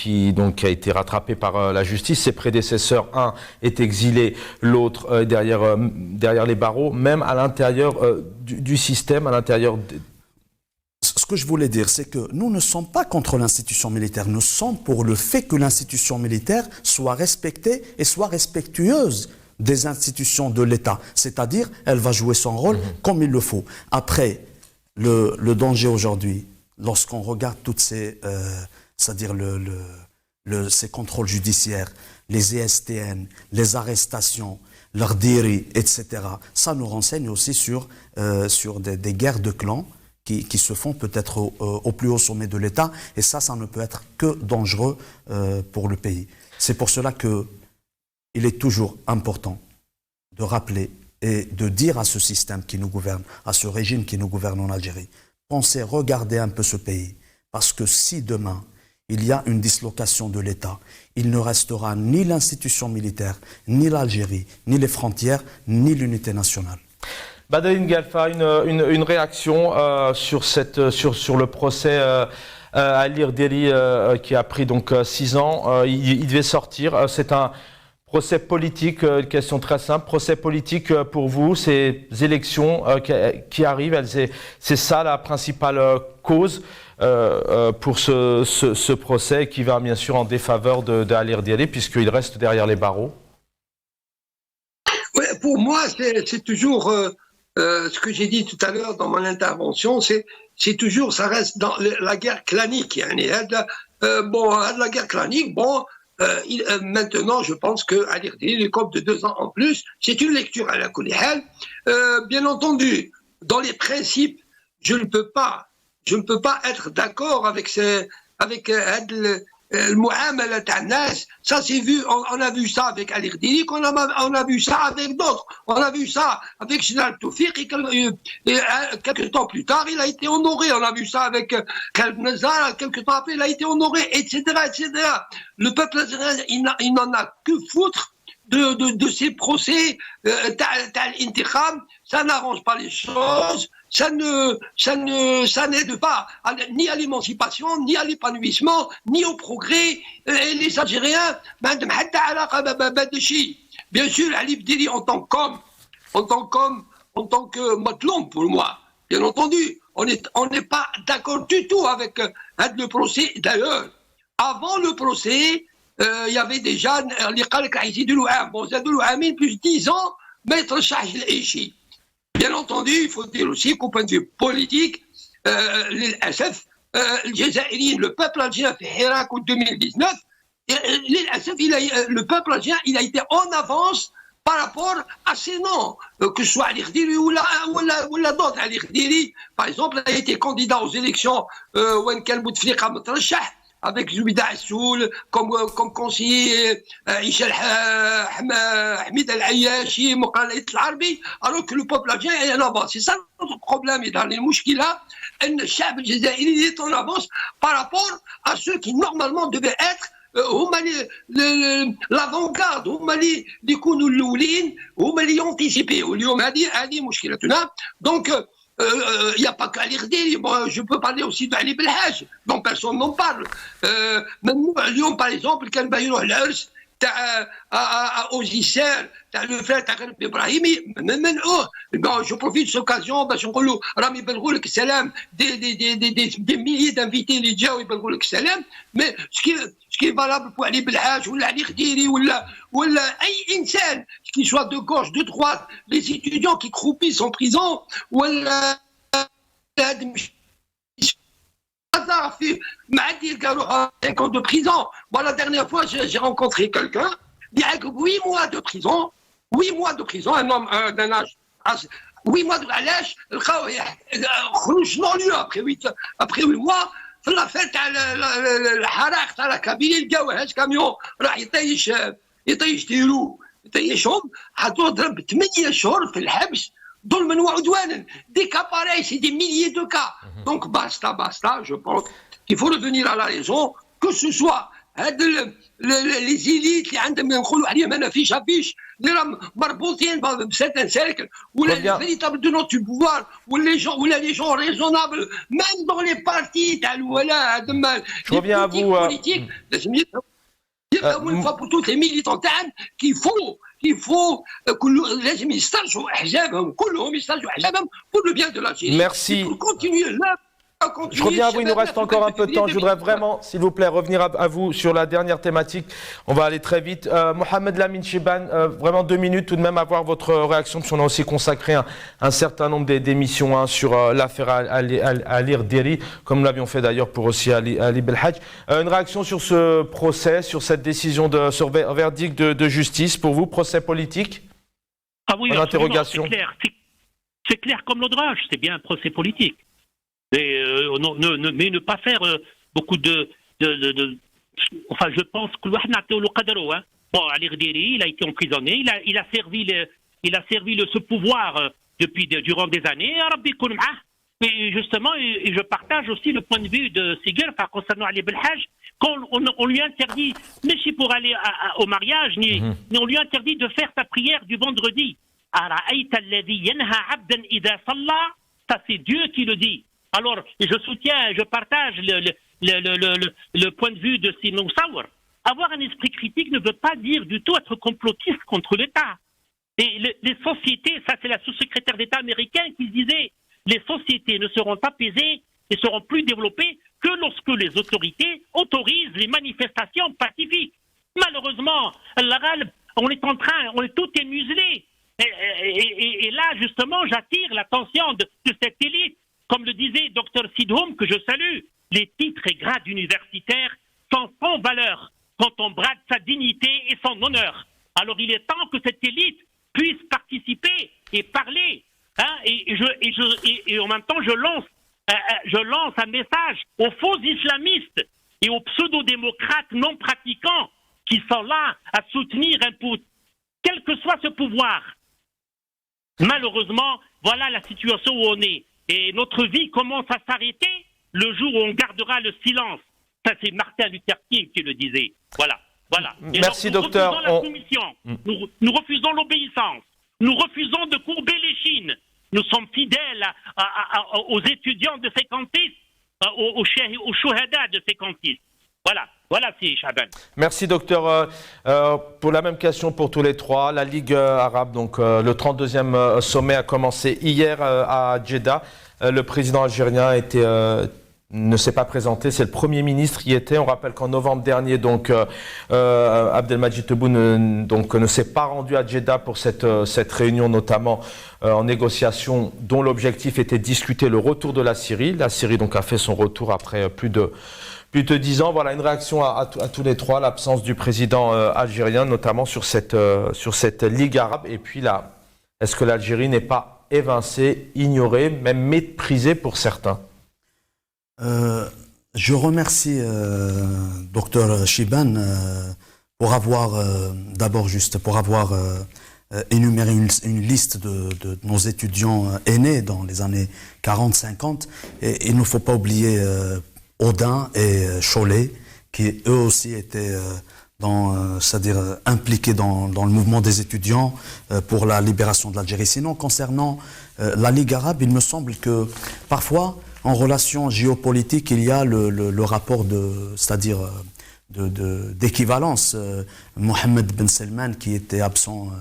a été rattrapé par la justice. Ses prédécesseurs, un est exilé, l'autre derrière les barreaux, même à l'intérieur du système, à l'intérieur... Ce que je voulais dire, c'est que nous ne sommes pas contre l'institution militaire. Nous sommes pour le fait que l'institution militaire soit respectée et soit respectueuse des institutions de l'État. C'est-à-dire, elle va jouer son rôle comme il le faut. Après, le danger aujourd'hui, lorsqu'on regarde toutes ces... c'est-à-dire ces contrôles judiciaires, les ESTN, les arrestations, leur diri, etc., ça nous renseigne aussi sur des guerres de clans qui se font peut-être au plus haut sommet de l'État, et ça ne peut être que dangereux pour le pays. C'est pour cela qu'il est toujours important de rappeler et de dire à ce système qui nous gouverne, à ce régime qui nous gouverne en Algérie, pensez, regardez un peu ce pays, parce que si demain il y a une dislocation de l'État, il ne restera ni l'institution militaire, ni l'Algérie, ni les frontières, ni l'unité nationale. Badreddine Guelfa, une réaction sur le procès Ali Rderi, qui a pris donc 6 ans, il devait sortir. C'est un procès politique, une question très simple. Procès politique pour vous, ces élections qui arrivent, c'est ça la principale cause pour ce procès qui va bien sûr en défaveur d'Ali Rderi puisqu'il reste derrière les barreaux. Ouais, pour moi, c'est toujours ce que j'ai dit tout à l'heure dans mon intervention, c'est toujours, ça reste dans la guerre clanique. La guerre clanique, maintenant, je pense que Ali Rderi, le COP de 2 ans en plus, c'est une lecture à la Koulihal. Bien entendu, dans les principes, je ne peux pas être d'accord avec le mu'amala t'a nas. Ça c'est vu, on a vu ça avec Ali Rderi, on a vu ça avec d'autres. On a vu ça avec Général Toufiq et quelques temps plus tard, il a été honoré. On a vu ça avec Khaled Nazar, quelques temps après, il a été honoré, etc., etc. Le peuple algérien, il n'en a que foutre de ces procès, l'intikhab, ça n'arrange pas les choses, ça n'aide pas ni à l'émancipation, ni à l'épanouissement, ni au progrès. Et les Algériens, bien sûr, Ali Rderi en tant que matelon pour moi, bien entendu, on n'est pas d'accord du tout avec le procès. D'ailleurs, avant le procès, il y avait déjà plus 10 ans, maître Shahj el-Aichi. Bien entendu, il faut dire aussi qu'au point de vue politique, le peuple algérien fait Hirak en 2019, le peuple algérien il a été en avance par rapport à ses noms, que ce soit Ali Rderi ou d'autres. Ali Rderi, par exemple, a été candidat aux élections avec Zoubida Assoul, comme conseiller Ishal Hamid Al-Ayashi, Mouqalit Al-Arbi, alors que le peuple algérien est en avance. C'est ça notre problème. Et dans les mouchkila, le Chab al-Jazairi est en avance par rapport à ceux qui normalement devaient être l'avant-garde, les anticipés. Donc, il n'y a pas qu'à lire des livres. Je peux parler aussi d'Ali Belhaj, dont personne n'en parle. Même Lyon, par exemple, quand il y a aux Isères, le frère Taghrib Ibrahimi, je profite de cette occasion, Rami Belgoul Salam, des milliers d'invités, les Djaoui Belgoul Salam, mais ce qui est valable pour Ali Belhaj, ou Ali Rderi, ou Insan, qu'il soit de gauche, de droite, les étudiants qui croupissent en prison, ou de prison. Moi, la dernière fois, j'ai rencontré quelqu'un, il y a 8 mois de prison, un homme d'un âge. 8 mois de علاش خرجنا له après 8 mois في الافير تاع الحرائق تاع الكابيني لقاو هاز كاميون راح يطيش يطيشهم حطوه ضرب 8 شهور في الحبس ظلما وعدوانا. Des cas pareils, c'est des milliers de cas. Donc basta, je pense qu'il faut revenir à la raison, que ce soit les élites اللي عندهم نقولوا عليهم انا فيش اللي راهم مربوطين بسيرتان سيركل ولا les véritables tenants du pouvoir ou les gens raisonnables même dans les partis تاع الولاء هذوما Je reviens à vous. لازم يفهموا une fois pour toutes les militants تاعهم qu'il faut لازم يسترجعوا احزابهم كلهم يسترجعوا احزابهم pour le bien de l'Algérie. Merci. Pour continuer là. Je reviens à vous, il nous reste encore un peu de temps. Je voudrais vraiment, s'il vous plaît, revenir à vous sur la dernière thématique. On va aller très vite. Mohamed Lamine Chebane, vraiment 2 minutes tout de même, avoir votre réaction, parce qu'on a aussi consacré un certain nombre d'émissions sur l'affaire Ali Rderi, comme nous l'avions fait d'ailleurs pour aussi Ali Belhaj. Une réaction sur ce procès, sur cette décision, sur verdict de justice, pour vous, procès politique? Ah oui, interrogation. C'est clair comme l'ouvrage, c'est bien un procès politique. Mais ne pas faire beaucoup enfin, je pense que bon, Ali Rderi, il a été emprisonné, il a servi ce pouvoir durant des années. Mais justement, et je partage aussi le point de vue de Sigur concernant Ali Belhaj, quand on lui interdit, mais si pour aller au mariage, ni on lui interdit de faire sa prière du vendredi. Ça, c'est Dieu qui le dit. Alors, je soutiens, je partage le point de vue de Simon Sauer. Avoir un esprit critique ne veut pas dire du tout être complotiste contre l'État. Et les sociétés, ça c'est la sous-secrétaire d'État américaine qui disait, les sociétés ne seront apaisées et seront plus développées que lorsque les autorités autorisent les manifestations pacifiques. Malheureusement, on est tout est muselé. Et là, justement, j'attire l'attention de cette élite. Comme le disait Dr Sidhoum, que je salue, les titres et grades universitaires sont sans valeur quand on brade sa dignité et son honneur. Alors il est temps que cette élite puisse participer et parler. Hein, et en même temps, je lance un message aux faux islamistes et aux pseudo-démocrates non pratiquants qui sont là à soutenir un pouce, quel que soit ce pouvoir. Malheureusement, voilà la situation où on est. Et notre vie commence à s'arrêter le jour où on gardera le silence. Ça, c'est Martin Luther King qui le disait. Voilà. Et merci, donc, docteur. Nous refusons la soumission. Nous refusons l'obéissance. Nous refusons de courber les chines. Nous sommes fidèles aux étudiants de Fécantis, aux chouhada de Fécantis. Voilà, c'est Chaban. Merci, docteur. Pour la même question pour tous les trois, la Ligue arabe, donc le 32e sommet a commencé hier à Jeddah. Le président algérien ne s'est pas présenté, c'est le Premier ministre qui y était. On rappelle qu'en novembre dernier, donc Abdelmadjid Tebboune ne s'est pas rendu à Jeddah pour cette réunion, notamment en négociation dont l'objectif était de discuter le retour de la Syrie. La Syrie donc a fait son retour après plus de 10 ans. Voilà une réaction à tous les trois, l'absence du président algérien, notamment sur cette Ligue arabe. Et puis là, est-ce que l'Algérie n'est pas évincée, ignorée, même méprisée pour certains? Je remercie Dr Shiban pour avoir énuméré une liste de nos étudiants aînés dans les années 40-50. Et il ne faut pas oublier Audin et Cholet, qui eux aussi étaient impliqués dans le mouvement des étudiants pour la libération de l'Algérie. Sinon, concernant la Ligue arabe, il me semble que parfois, en relation géopolitique, il y a le rapport d'équivalence. Mohammed Ben Salman, qui était absent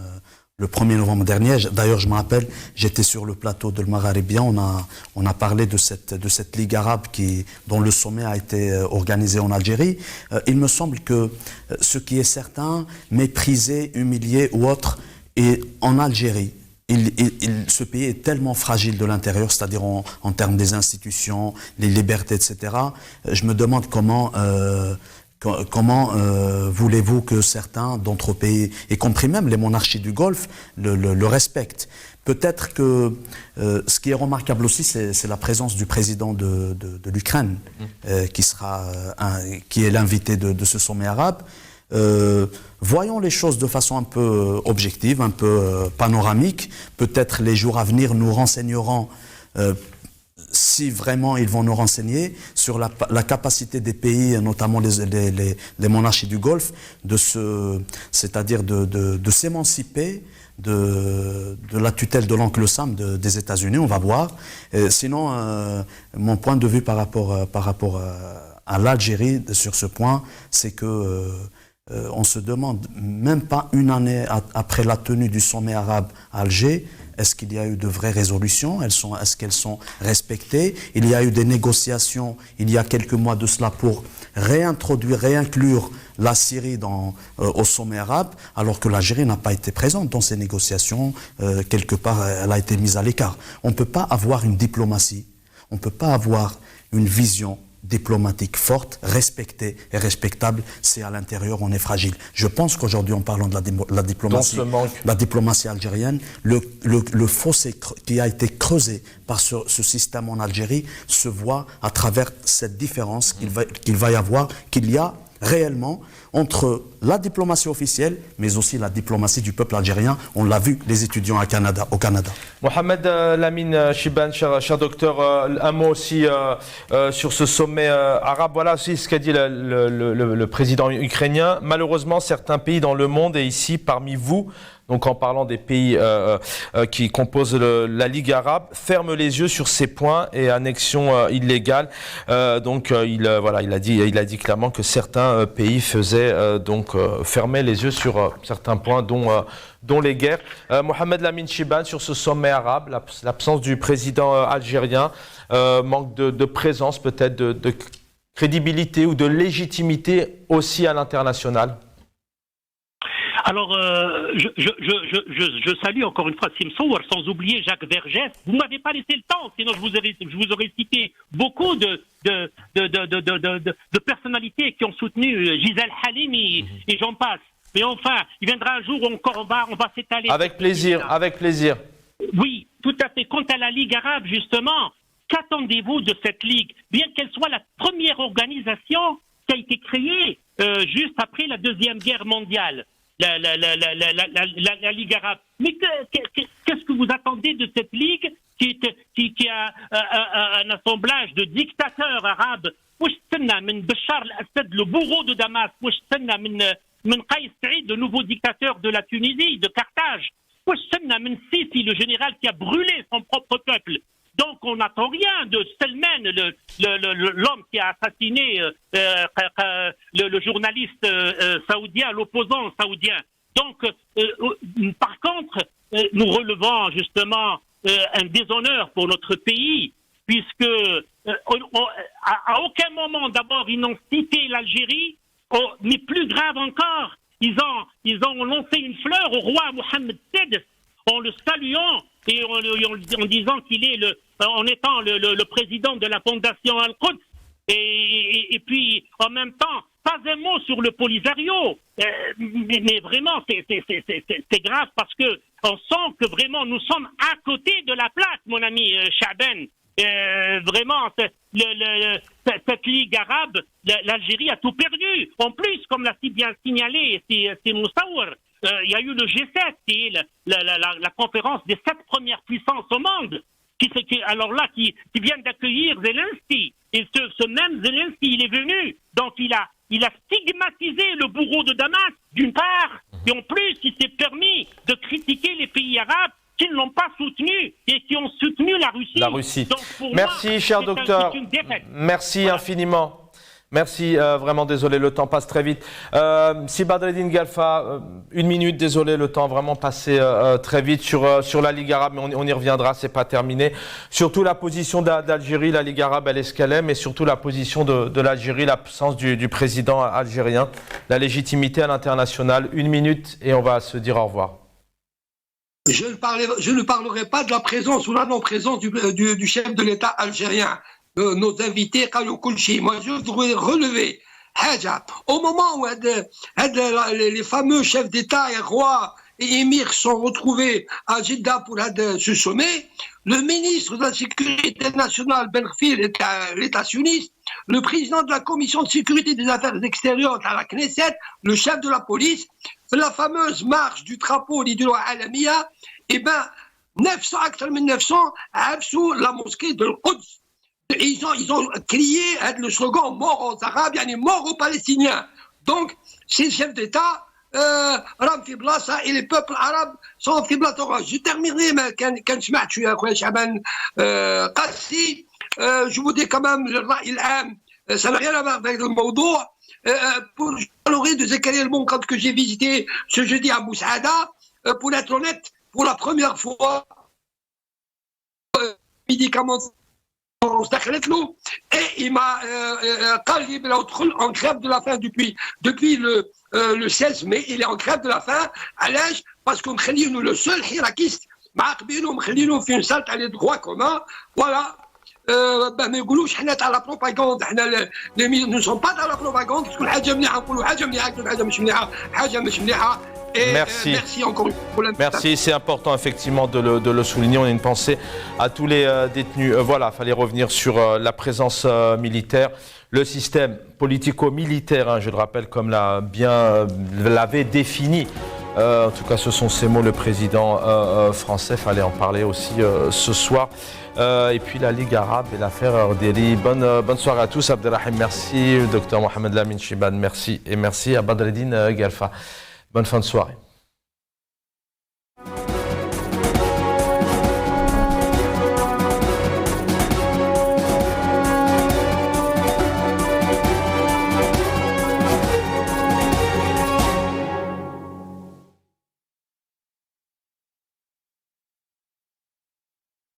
le 1er novembre dernier, d'ailleurs je me rappelle, j'étais sur le plateau de Magharibia, on a parlé de cette Ligue arabe dont le sommet a été organisé en Algérie. Il me semble que ce qui est certain, méprisé, humilié ou autre, et en Algérie, ce pays est tellement fragile de l'intérieur, c'est-à-dire en termes des institutions, les libertés, etc. Je me demande comment voulez-vous que certains d'entre pays, y compris même les monarchies du Golfe, le respectent. Peut-être que ce qui est remarquable aussi, c'est la présence du président de l'Ukraine, qui est l'invité de ce sommet arabe. Voyons les choses de façon un peu objective, un peu panoramique. Peut-être les jours à venir nous renseigneront, si vraiment ils vont nous renseigner, sur la capacité des pays, notamment les monarchies du Golfe, c'est-à-dire de s'émanciper de la tutelle de l'oncle Sam des États-Unis. On va voir. Sinon, mon point de vue par rapport à l'Algérie sur ce point, c'est que on se demande, même pas une année après la tenue du sommet arabe à Alger, est-ce qu'il y a eu de vraies résolutions? Est-ce qu'elles sont respectées? Il y a eu des négociations il y a quelques mois de cela pour réinclure la Syrie au sommet arabe, alors que l'Algérie n'a pas été présente dans ces négociations. Quelque part, elle a été mise à l'écart. On ne peut pas avoir une diplomatie, on ne peut pas avoir une vision diplomatique forte, respectée et respectable, c'est à l'intérieur, on est fragile. Je pense qu'aujourd'hui, en parlant de la diplomatie algérienne, le fossé qui a été creusé par ce système en Algérie se voit à travers cette différence qu'il y a réellement entre la diplomatie officielle, mais aussi la diplomatie du peuple algérien. On l'a vu, les étudiants au Canada. Mohamed Lamine Shiban, cher docteur, un mot aussi sur ce sommet arabe. Voilà aussi ce qu'a dit le président ukrainien. Malheureusement, certains pays dans le monde et ici, parmi vous, donc en parlant des pays qui composent la Ligue arabe, ferme les yeux sur ces points et annexion illégale. Il a dit clairement que certains pays fermaient les yeux sur certains points, dont les guerres. Mohamed Lamine Chibane, sur ce sommet arabe, l'absence du président algérien, manque de présence peut-être, de crédibilité ou de légitimité aussi à l'international. Alors, je salue encore une fois Simsour, sans oublier Jacques Vergès. Vous ne m'avez pas laissé le temps, sinon je vous aurais cité beaucoup de personnalités qui ont soutenu Gisèle Halimi et j'en passe. Mais enfin, il viendra un jour où encore on va s'étaler. Avec plaisir. Oui, tout à fait. Quant à la Ligue arabe, justement, qu'attendez-vous de cette Ligue? Bien qu'elle soit la première organisation qui a été créée juste après la Deuxième Guerre mondiale. La Ligue arabe. Mais qu'est-ce que vous attendez de cette Ligue qui a un assemblage de dictateurs arabes? Bachar al-Assad, le bourreau de Damas, Qaïs Saïd, le nouveau dictateur de la Tunisie, de Carthage, Sisi, le général qui a brûlé son propre peuple. Donc on n'attend rien de Selman, l'homme qui a assassiné le journaliste saoudien, l'opposant saoudien. Donc, par contre, nous relevons justement un déshonneur pour notre pays, puisque à aucun moment, d'abord, ils n'ont cité l'Algérie, mais plus grave encore, ils ont lancé une fleur au roi Mohamed VI en le saluant et en disant qu'il est en étant le président de la fondation Al-Quds. Et puis, en même temps, pas un mot sur le Polisario. Mais vraiment, c'est grave parce que on sent que vraiment nous sommes à côté de la plaque, mon ami Chaben. Vraiment, cette Ligue arabe, l'Algérie a tout perdu. En plus, comme l'a si bien signalé, c'est Moussaour, il y a eu le G7, qui est la conférence des 7 premières puissances au monde, qui vient d'accueillir Zelensky. Et ce même Zelensky, il est venu, donc il a stigmatisé le bourreau de Damas, d'une part, et en plus, il s'est permis de critiquer les pays arabes qui ne l'ont pas soutenu et qui ont soutenu la Russie. Donc, merci, moi, cher docteur. Merci infiniment. Merci, vraiment désolé, le temps passe très vite. Si Badreddine Guelfa, 1 minute, désolé, le temps a vraiment passé très vite sur la Ligue arabe, mais on y reviendra, c'est pas terminé. Surtout la position d'Algérie, la Ligue arabe, elle est ce qu'elle est, mais surtout la position de l'Algérie, l'absence du président algérien, la légitimité à l'international. 1 minute et on va se dire au revoir. Je ne parlerai pas de la présence ou la non-présence du chef de l'État algérien. Nos invités, Kalou Koulchi. Moi, je voudrais relever au moment où les fameux chefs d'État et rois et émirs sont retrouvés à Jeddah pour ce sommet, le ministre de la Sécurité nationale, Ben Ghfir, l'État sioniste, le président de la Commission de sécurité des affaires extérieures à la Knesset, le chef de la police, la fameuse marche du drapeau l'idéal alamiya, et ben 900 absous la mosquée de Quds. Et ils ont crié le slogan mort aux Arabes, yani mort aux Palestiniens. Donc, ces chefs d'État, Ram fi blasa, et les peuples arabes sont fi blasa. Je terminerai, mais quand je m'attue à Chaban Qassi, je vous dis quand même, ça n'a rien à voir avec le mawdou. Pour l'orée de Zakaria el-Monkad que j'ai visité ce jeudi à Boussaada, pour être honnête, pour la première fois, médicaments et il m'a en grève de la faim depuis le 16 mai, il est en grève de la faim à l'âge parce qu'on crée nous le seul hirakiste, on fait une salle à les droits communs, voilà. ما يقولوش حنا تاع لا بروباغندا حنا nous ne sommes pas dans la propagande تكون حاجه مليحه نقولوا حاجه مليحه حاجه مش مليحه. Merci encore pour l'invitation. Merci, c'est important effectivement de le souligner. On a une pensée à tous les détenus. Voilà, il fallait revenir sur la présence militaire, le système politico-militaire, je le rappelle, comme l'avait défini. En tout cas, ce sont ces mots, le président français. Il fallait en parler aussi ce soir. Et puis la Ligue arabe et l'affaire Arderi. Bonne soirée à tous. Abdelrahim, merci. Docteur Mohamed Lamine Chibane, merci. Et merci à Badreddine Guelfa. Bonne fin de soirée.